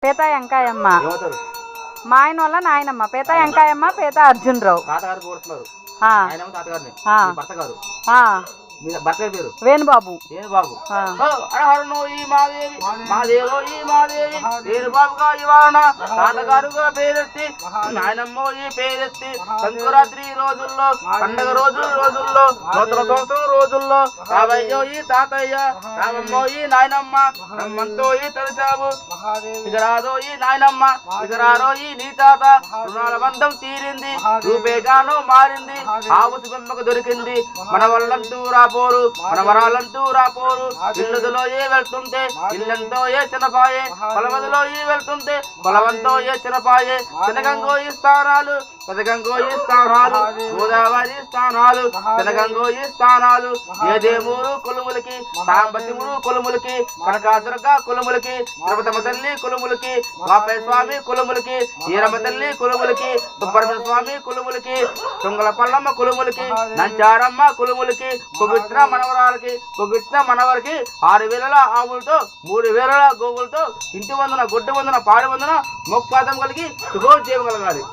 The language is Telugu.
పేత వెంకాయమ్మ. ఏమవుతారు? మా ఆయన వాళ్ళ నాయనమ్మ పేత వెంకాయమ్మ, పేత అర్జునరావు. తాతగారు కోరుతున్నారు. ఆయనమ్మ తాతగారిని. భర్త గారు మీ భర్త గారి పేరు వేణుబాబు. వేణుబాబు. హరహరను ఈ మాదేవి, మాదేవో ఈ మాదేవి, వేణుబాబుగా ఇవాళ తాతగారుగా పేరెత్తి, నాయనమ్మో ఈ పేరెత్తి, సంక్రాంతి రోజుల్లో, పండగ రోజుల్లో, నూతన సంవత్సరం రోజుల్లో, రావయ్యో ఈ తాతయ్య, రామమ్మో ఈ నాయనమ్మ, రమ్మంతో ఈ తడిసావు, ఇగరాదో ఈ నాయనమ్మ, ఇగరారో ఈ నీ తాత, రుణాల బంధం తీరింది, రూపేగాను మారింది, ఆవుసి బొమ్మకు దొరికింది, మన వాళ్ళంటూ రాపోరు, మన వరాలంటూ రాపోరు, ఇల్లులో ఏ వెళ్తుంటే ఇల్లంతో ఏ చిన్నపాయే, పొలవదిలో ఈ వెళ్తుంటే పొలవంతో ఏ చిన్నపాయే, శనగంగో ఈ స్థానాలు, పెదగంగో ఈ స్థానాలు, గోదావరి స్థానాలు, శనగంగో ఈ స్థానాలు, ఏదేమూరు కొలుములకి, సాంబశివుడు కొలుములకి, కనకాదుర్గ కొలుములకి, తిరుపతమ్మ తల్లి కొలుములకి, వాపయ్య స్వామి కొలుములకి, ఈరమ్మ తల్లి కొలుములకి, సుబ్రహ్మణ్య స్వామి కొలుములకి, తుంగల పల్లమ్మ కొలుములకి, నంచారమ్మ కొలుములకి, పొగిట్టిన మనవరాలకి, పొగిట్టిన మనవరికి 6,000 ఆవులతో 3,000 గోవులతో ఇంటి వందన, గొడ్డు వందన, పాడి వందన, మొక్పాదం కలిగి శుభోద్యోగం కలగాలి.